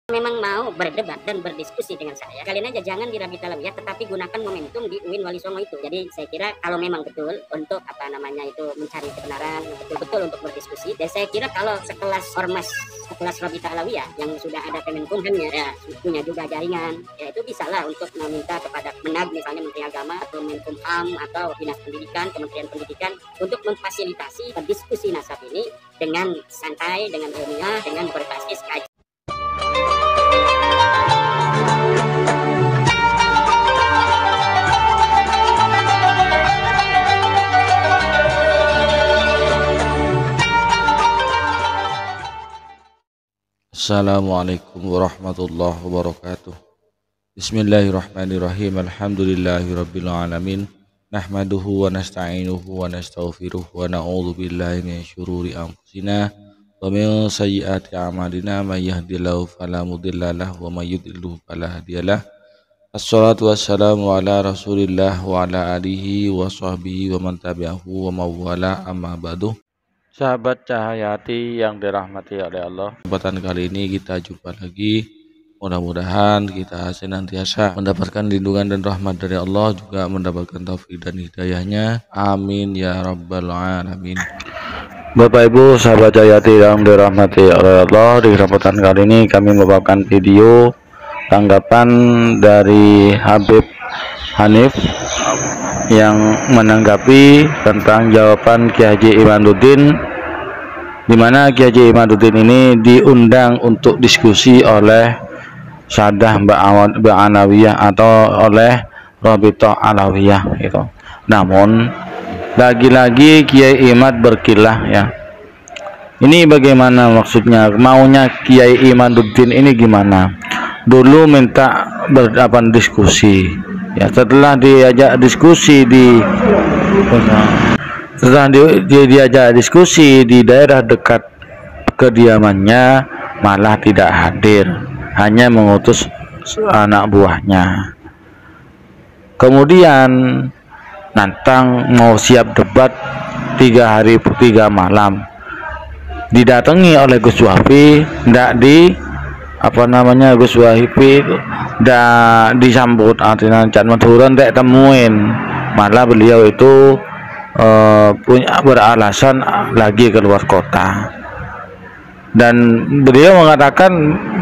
Memang mau berdebat dan berdiskusi dengan saya, kalian aja jangan di Rabita Alawiyah, tetapi gunakan momentum di UIN Wali Songo itu. Jadi saya kira kalau memang betul untuk mencari kebenaran, betul-betul untuk berdiskusi. Dan saya kira kalau sekelas ormas, sekelas Rabita Alawiyah yang sudah ada Kemenkumhamnya, ya punya juga jaringan, ya itu bisa lah untuk meminta kepada Menag, misalnya Menteri Agama atau Menkumham atau Dinas Pendidikan, Kementerian Pendidikan untuk memfasilitasi berdiskusi nasab ini dengan santai, dengan ilmiah, dengan berbasis kajian. Assalamualaikum warahmatullahi wabarakatuh. Bismillahirrahmanirrahim. Alhamdulillahirabbil alamin. Nahmaduhu wa nasta'inuhu wa nastaghfiruh wa na'udzu billahi min syururi anfusina wa min sayyiati a'malina. May yahdihillahu fala mudilla lahu wa may yudlil fala hadiyalah. Assalatu wassalamu ala Rasulillah wa ala alihi wa sahbihi wa man tabi'ahu wa mawala, amma ba'du. Sahabat Cahayati yang dirahmati oleh Allah, kesempatan kali ini kita jumpa lagi. Mudah-mudahan kita senantiasa mendapatkan lindungan dan rahmat dari Allah, juga mendapatkan taufik dan hidayahnya. Amin ya rabbal alamin. Bapak Ibu sahabat Cahayati yang dirahmati oleh Allah, di kesempatan kali ini kami membawakan video tanggapan dari Habib Hanif yang menanggapi tentang jawaban Kiai Haji Imaduddin, di mana Kiai Haji Imaduddin ini diundang untuk diskusi oleh Sadah Mbak Alawiyah atau oleh Rabita Alawiyah itu. Namun lagi-lagi Kiai Imad berkilah ya. Ini bagaimana maksudnya? Maunya Kiai Imaduddin ini gimana? Dulu minta diskusi. Ya, setelah diajak diskusi diajak diskusi di daerah dekat kediamannya, malah tidak hadir, hanya mengutus anak buahnya. Kemudian nantang mau siap debat 3 hari 3 malam, didatangi oleh Gus Wafi, tidak Gus Wahipi disambut artinya can maturun tak temuin, malah beliau itu punya beralasan lagi keluar kota, dan beliau mengatakan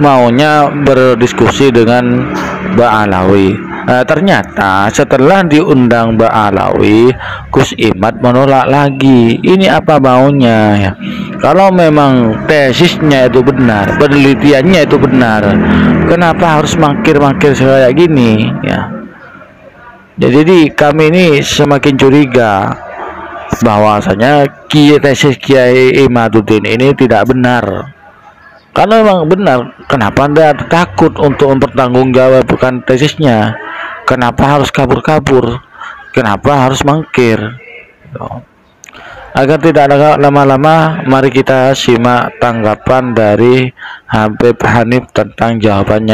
maunya berdiskusi dengan Mbak Alawi. Ternyata setelah diundang Mbak Alawi, Gus Imad menolak lagi. Ini apa maunya ya? Kalau memang tesisnya itu benar, penelitiannya itu benar, kenapa harus mangkir-mangkir kayak gini ya? Jadi kami ini semakin curiga bahwasanya tesis Kiai Imaduddin ini tidak benar. Kalau memang benar, kenapa Anda takut untuk mempertanggungjawabkan tesisnya? Kenapa harus kabur-kabur? Kenapa harus mangkir? Agar tidak lama-lama, mari kita simak tanggapan dari Habib Hanif tentang jawaban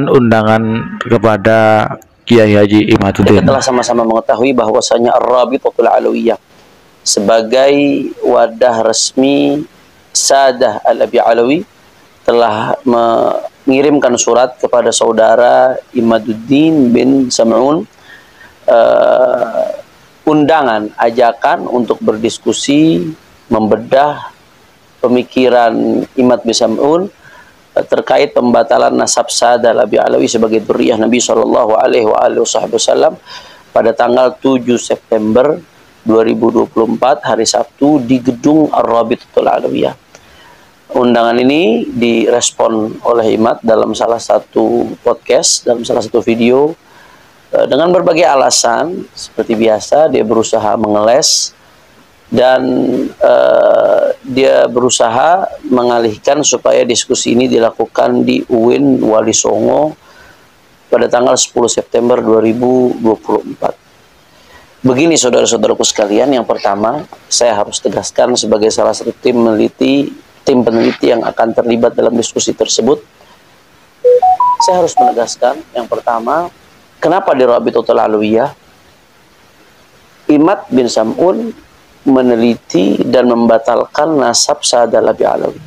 undangan kepada Kiai Haji Imaduddin. Kita telah sama-sama mengetahui bahwasanya Ar-Rabitatul Alawiyah sebagai wadah resmi Sadah Al-Abi Alawi telah mengirimkan surat kepada saudara Imaduddin bin Sam'un, undangan, ajakan untuk berdiskusi, membedah pemikiran Imad bin Sam'un terkait pembatalan nasab Sadah Al-Abi Alawi sebagai dzurriyyah Nabi Shallallahu Alaihi Wasallam pada tanggal 7 September 2024 hari Sabtu di gedung Ar-Rabitatul Alawiyah. Undangan ini direspon oleh Imad dalam salah satu podcast, dalam salah satu video, dengan berbagai alasan. Seperti biasa, dia berusaha mengeles dan dia berusaha mengalihkan supaya diskusi ini dilakukan di UIN Wali Songo pada tanggal 10 September 2024. Begini saudara-saudaraku sekalian, yang pertama saya harus tegaskan sebagai salah satu tim peneliti yang akan terlibat dalam diskusi tersebut, saya harus menegaskan yang pertama, kenapa di Rabitatul Alawiyah Imad bin Sam'un meneliti dan membatalkan nasab Sadah Al-Abi Alawi.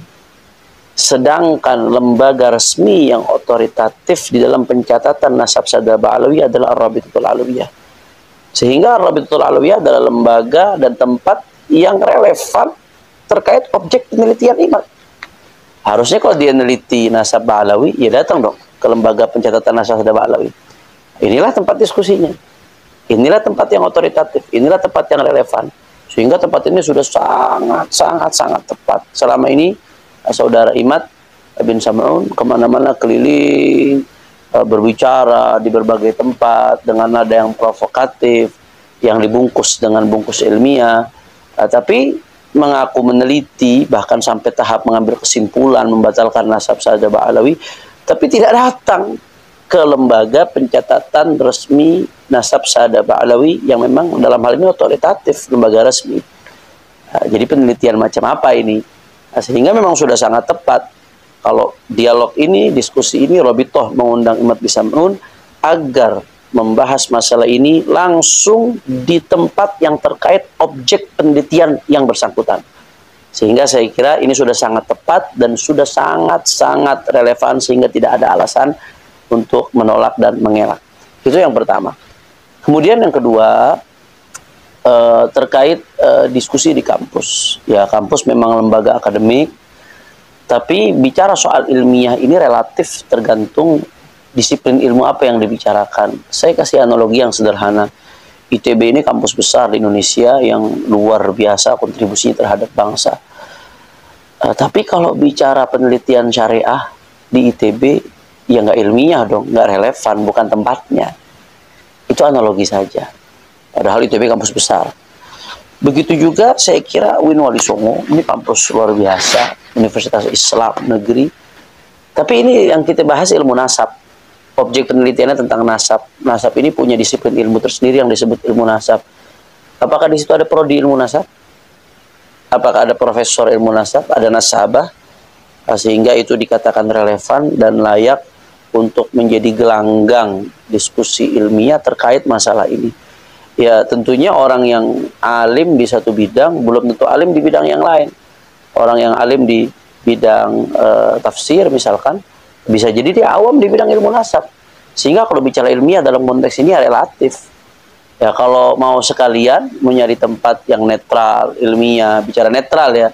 Sedangkan lembaga resmi yang otoritatif di dalam pencatatan nasab sada Ba'alawiyah adalah Ar-Rabitatul Alawiyah. Sehingga Ar-Rabitatul Alawiyah adalah lembaga dan tempat yang relevan terkait objek penelitian imat. Harusnya kalau dia neliti nasab Ba'alawi, ya datang dong ke lembaga pencatatan nasab sada Ba'alawi. Inilah tempat diskusinya. Inilah tempat yang otoritatif. Inilah tempat yang relevan. Sehingga tempat ini sudah sangat tepat. Selama ini saudara Imad bin Sam'un kemana-mana keliling, berbicara di berbagai tempat dengan nada yang provokatif, yang dibungkus dengan bungkus ilmiah, tapi mengaku meneliti, bahkan sampai tahap mengambil kesimpulan membatalkan nasab sada Ba'alawi, tapi tidak datang ke lembaga pencatatan resmi nasab sada Ba'alawi yang memang dalam hal ini otoritatif, lembaga resmi. Jadi penelitian macam apa ini? Sehingga memang sudah sangat tepat kalau dialog ini, diskusi ini, Rabithah mengundang Imad bin Sam'un agar membahas masalah ini langsung di tempat yang terkait objek penelitian yang bersangkutan. Sehingga saya kira ini sudah sangat tepat dan sudah sangat relevan sehingga tidak ada alasan untuk menolak dan mengelak. Itu yang pertama. Kemudian yang kedua, terkait diskusi di kampus. Ya, kampus memang lembaga akademik, tapi bicara soal ilmiah ini relatif tergantung disiplin ilmu apa yang dibicarakan. Saya kasih analogi yang sederhana. ITB ini kampus besar di Indonesia yang luar biasa kontribusinya terhadap bangsa. Tapi kalau bicara penelitian syariah di ITB, ya nggak ilmiah dong, nggak relevan, bukan tempatnya. Itu analogi saja. Padahal ITB kampus besar. Begitu juga saya kira UIN Wali Songo, ini kampus luar biasa, Universitas Islam Negeri. Tapi ini yang kita bahas ilmu nasab. Objek penelitiannya tentang nasab. Nasab ini punya disiplin ilmu tersendiri yang disebut ilmu nasab. Apakah di situ ada prodi ilmu nasab? Apakah ada profesor ilmu nasab? Ada nasabah? Sehingga itu dikatakan relevan dan layak untuk menjadi gelanggang diskusi ilmiah terkait masalah ini. Ya tentunya orang yang alim di satu bidang belum tentu alim di bidang yang lain. Orang yang alim di bidang tafsir misalkan, bisa jadi dia awam di bidang ilmu nasab. Sehingga kalau bicara ilmiah dalam konteks ini ya relatif. Ya kalau mau sekalian mencari tempat yang netral, ilmiah, bicara netral ya.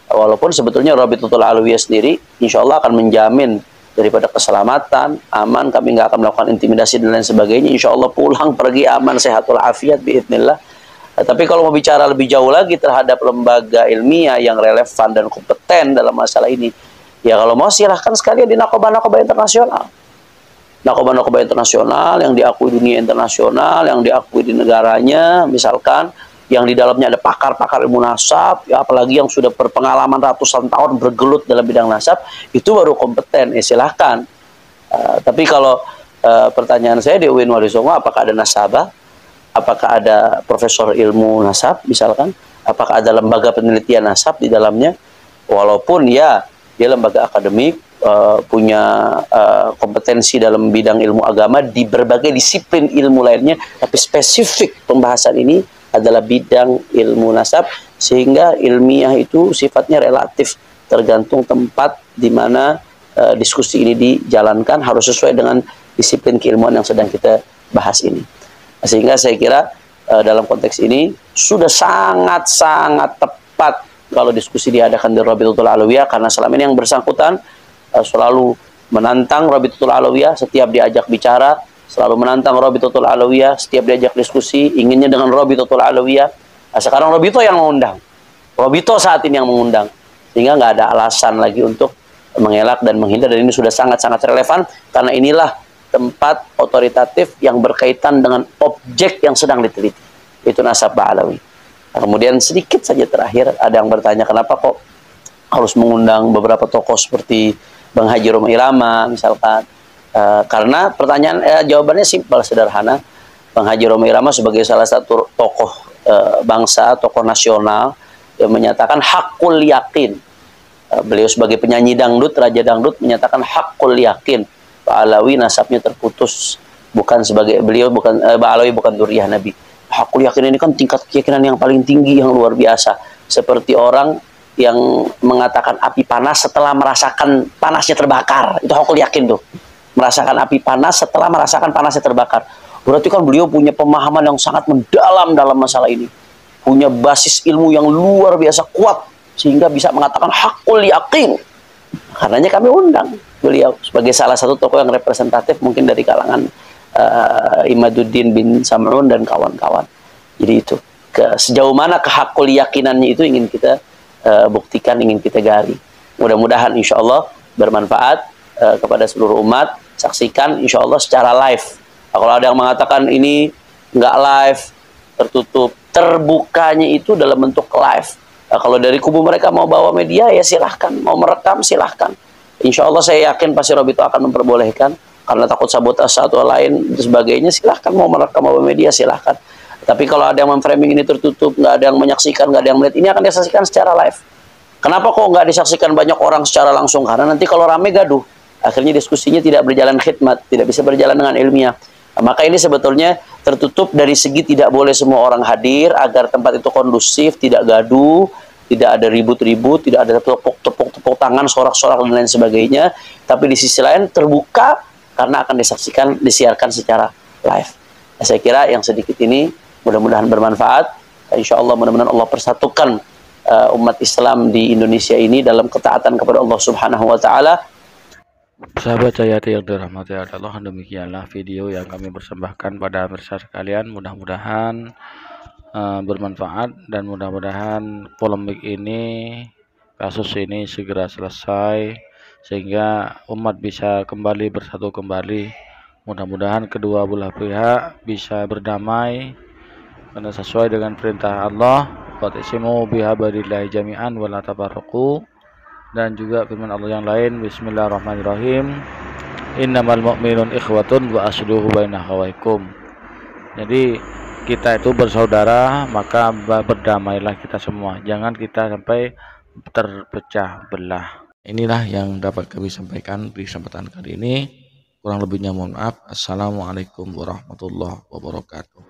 Walaupun sebetulnya Rabitatul Alawiyah sendiri insya Allah akan menjamin daripada keselamatan, aman, kami nggak akan melakukan intimidasi dan lain sebagainya. Insya Allah pulang pergi aman, sehat walafiat biidznillah. Tapi kalau mau bicara lebih jauh lagi terhadap lembaga ilmiah yang relevan dan kompeten dalam masalah ini, ya kalau mau silahkan sekalian di nakobah-nakobah internasional. Nakobah-nakobah internasional yang diakui dunia internasional, yang diakui di negaranya, misalkan yang di dalamnya ada pakar-pakar ilmu nasab, ya apalagi yang sudah berpengalaman ratusan tahun bergelut dalam bidang nasab, itu baru kompeten, silahkan. Tapi kalau pertanyaan saya di UIN Wali Songo, apakah ada nasabah? Apakah ada profesor ilmu nasab misalkan? Apakah ada lembaga penelitian nasab di dalamnya? Walaupun ya dia lembaga akademik, punya kompetensi dalam bidang ilmu agama di berbagai disiplin ilmu lainnya, tapi spesifik pembahasan ini adalah bidang ilmu nasab, sehingga ilmiah itu sifatnya relatif tergantung tempat di mana diskusi ini dijalankan, harus sesuai dengan disiplin keilmuan yang sedang kita bahas ini. Sehingga saya kira dalam konteks ini sudah sangat tepat kalau diskusi diadakan di Rabitatul Alawiyah, karena selama ini yang bersangkutan selalu menantang Rabitatul Alawiyah setiap diajak bicara, selalu menantang Rabitatul Alawiyah setiap diajak diskusi, inginnya dengan Rabitatul Alawiyah. Sekarang Rabithah yang mengundang, Rabithah saat ini yang mengundang, sehingga nggak ada alasan lagi untuk mengelak dan menghindar, dan ini sudah sangat relevan karena inilah tempat otoritatif yang berkaitan dengan objek yang sedang diteliti, itu nasab Ba'alawi. Nah, kemudian sedikit saja terakhir, ada yang bertanya kenapa kok harus mengundang beberapa tokoh seperti Bang Haji Roma Irama misalkan. Karena pertanyaan jawabannya simpel, sederhana. Bang Haji Roma Irama sebagai salah satu tokoh bangsa, tokoh nasional yang menyatakan hakul yakin. Beliau sebagai penyanyi dangdut, raja dangdut, menyatakan hakul yakin Ba'alawi nasabnya terputus, bukan sebagai beliau, bukan Ba'alawi bukan dzurriyyah Nabi. Hakul yakin ini kan tingkat keyakinan yang paling tinggi, yang luar biasa. Seperti orang yang mengatakan api panas setelah merasakan panasnya terbakar. Itu hakul yakin tuh. Merasakan api panas setelah merasakan panasnya terbakar. Berarti kan beliau punya pemahaman yang sangat mendalam dalam masalah ini. Punya basis ilmu yang luar biasa kuat. Sehingga bisa mengatakan hakul yakin. Karenanya kami undang beliau sebagai salah satu tokoh yang representatif mungkin dari kalangan Imaduddin bin Sam'un dan kawan-kawan. Jadi itu. Sejauh mana kehakul yakinannya itu ingin kita buktikan, ingin kita gali. Mudah-mudahan insya Allah bermanfaat kepada seluruh umat. Saksikan insya Allah secara live. Kalau ada yang mengatakan ini nggak live, tertutup, terbukanya itu dalam bentuk live. Kalau dari kubu mereka mau bawa media ya silahkan, mau merekam silahkan. Insya Allah saya yakin pasti Robito akan memperbolehkan. Karena takut sabotase atau lain dan sebagainya, silahkan mau merekam bawa media silahkan. Tapi kalau ada yang memframing ini tertutup, nggak ada yang menyaksikan, nggak ada yang melihat, ini akan disaksikan secara live. Kenapa kok nggak disaksikan banyak orang secara langsung? Karena nanti kalau rame gaduh, akhirnya diskusinya tidak berjalan khidmat, tidak bisa berjalan dengan ilmiah. Nah, maka ini sebetulnya tertutup dari segi tidak boleh semua orang hadir, agar tempat itu kondusif, tidak gaduh, tidak ada ribut-ribut, tidak ada tepuk tangan, sorak-sorak dan lain sebagainya. Tapi di sisi lain terbuka karena akan disaksikan, disiarkan secara live. Nah, saya kira yang sedikit ini mudah-mudahan bermanfaat. Insya Allah mudah-mudahan Allah persatukan umat Islam di Indonesia ini dalam ketaatan kepada Allah Subhanahu wa Ta'ala. Sahabat Cahayati yang dirahmati Allah, demikianlah video yang kami persembahkan pada pemirsa sekalian. Mudah-mudahan bermanfaat dan mudah-mudahan polemik ini, kasus ini segera selesai sehingga umat bisa kembali bersatu kembali. Mudah-mudahan kedua belah pihak bisa berdamai karena sesuai dengan perintah Allah, wa'tasimu bihablillahi jami'an wa la tafarraqu, dan juga firman Allah yang lain, bismillahirrahmanirrahim, innamal mu'minun ikhwatun wa asluhu baina akhawaykum. Jadi kita itu bersaudara, maka berdamailah kita semua, jangan kita sampai terpecah belah. Inilah yang dapat kami sampaikan di kesempatan kali ini. Kurang lebihnya mohon maaf. Assalamualaikum warahmatullahi wabarakatuh.